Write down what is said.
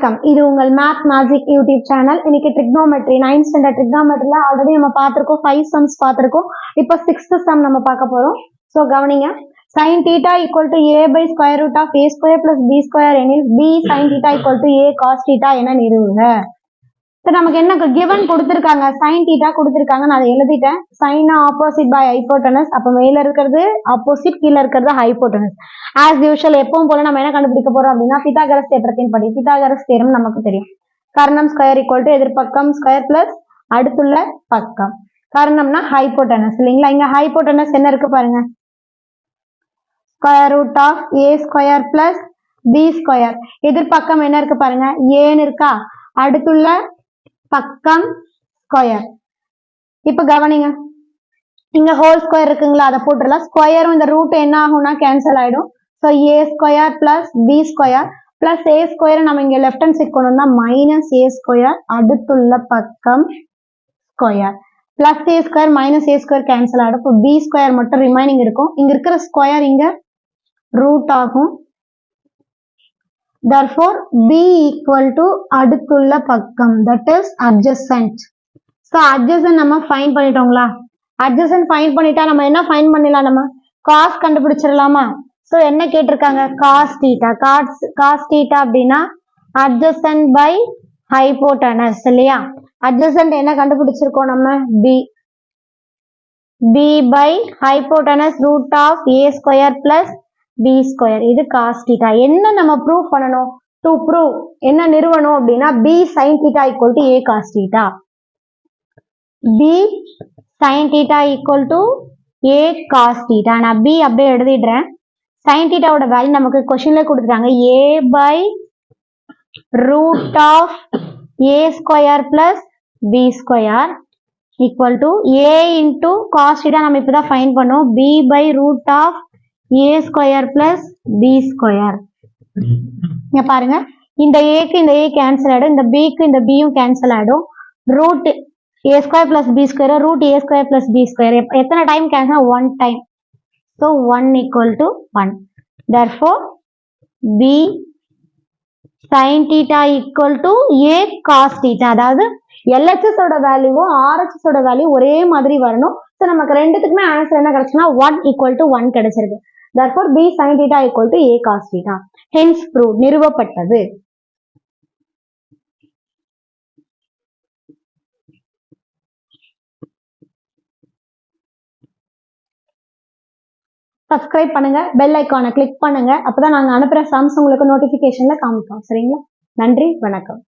வணக்கம். இது உங்கள் மேத் மேஜிக் யூடியூப் சேனல். இன்னைக்கு ட்ரிக்னோமெட்ரி 9th ஸ்டாண்டர்ட் ட்ரிக்னோமெட்ரில ஆல்ரெடி நம்ம பார்த்திருக்கோம். 5 சம்ஸ் பார்த்திருக்கோம். இப்போ 6th சம் நம்ம பார்க்க போறோம். ஸோ கவனிங்க. sin theta equal to a by square root of a square plus b square எனில் b sin theta equal to a cos theta என நிறுவுக. ஸோ நமக்கு என்ன கிவன் கொடுத்துருக்காங்க, sin theta கொடுத்துருக்காங்க. நான் அதை எழுதிட்டேன். sin opposite by hypotenuse. அப்போ மேல இருக்கிறது ஆப்போசிட், கீழே இருக்கிறது ஹைபோட்டனஸ். ஆஸ் யூஷுவல் எப்பவும் போல நம்ம என்ன கண்டுபிடிக்க போறோம் அப்படின்னா பித்தாகரஸ் தேற்றத்தின் படி. பித்தாகரஸ் தேற்றம் நமக்கு தெரியும். கர்ணம் ஸ்கொயர் ஈக்குவல் டு எதிர்பக்கம் ஸ்கொயர் பிளஸ் அடுத்துள்ள பக்கம். கர்ணம்னா ஹைபோட்டனஸ் இல்லைங்களா? இங்க ஹைபோட்டனஸ் என்ன இருக்கு பாருங்க, square root of a square plus b square. எதிர்பக்கம் என்ன இருக்கு பாருங்க, ஏன்னு இருக்கா, அடுத்துள்ள பக்கம் ஸ்கொயர். இப்ப கவனிங்க, இங்க ஹோல் ஸ்கொயர் இருக்குங்களா, அதை போட்டுடலாம். ஸ்கொயரும் இந்த ரூட் என்ன ஆகும்னா கேன்சல் ஆயிடும். So a square plus b square plus a square நம்ம இங்க லெஃப்ட் ஹேண்ட் சைட் கொண்டு வந்தா மைனஸ் ஏ ஸ்கொயர் அடுத்துள்ள பக்கம் square plus a square minus A square cancel ஆகிடும். இப்போ பி ஸ்கொயர் மட்டும் ரிமைனிங் இருக்கும். இங்க இருக்கிற ஸ்கொயர் இங்க ரூட் ஆகும். therefore b equal to அடுத்துள்ள பக்கம், that is adjacent. so adjacent நம்ம ஃபைண்ட் பண்ணிட்டோங்களா? adjacent ஃபைண்ட் பண்ணிட்டா நம்ம என்ன ஃபைண்ட் பண்ணிடலாம், நம்ம cos கண்டுபிடிச்சிடலாமா? so என்ன கேட்டிருக்காங்க, cos theta. cos theta அப்படின்னா adjacent by hypotenuse இல்லையா? adjacent என்ன கண்டுபிடிச்சிருக்கோம் நம்ம, b. b by hypotenuse root of a square plus b square. இது cos theta. என்ன நம்ம ப்ரூவ் பண்ணணும், to prove என்ன நிறுவனம் அப்படின்னா b sin theta equal to a cos theta. b sin theta equal to a cos theta. நான் b அப்படியே எழுதிடுறேன். sin theta ஓட வேல்யூ நமக்கு क्वेश्चनல கொடுத்துட்டாங்க, a by root of a square plus b square equal to a into cos theta. நம்ம இப்பதான் find பண்ணோம், b by root of a square plus b square. இங்க பாருங்க, இந்த a க்கு இந்த a கேன்சல் ஆயிடும், இந்த b க்கு இந்த b யும் கேன்சல் ஆயிடும். Root a square plus b square root a square plus b square எத்தனை time cancel, 1 time. so 1 equal to 1. therefore b sin theta equal to a cos theta. அதாவது LHS ஓட வேல்யூவும் RHS ஓட value ஒரே மாதிரி வரணும். So நமக்கு ரெண்டுத்துக்குமே ஆன்சர் என்ன கிடைச்சுன்னா 1 equal to 1 கிடைச்சிருக்கு. therefore b sin theta equal to a cos theta. hence proved, நிறுவப்பட்டது. சப்ஸ்கிரைப் பண்ணுங்க, பெல் ஐக்கானை கிளிக் பண்ணுங்க. அப்பதான் நாங்க அனுப்புற சம்ஸ் உங்களுக்கு நோட்டிபிகேஷன்ல காமிப்போம். சரிங்களா? நன்றி, வணக்கம்.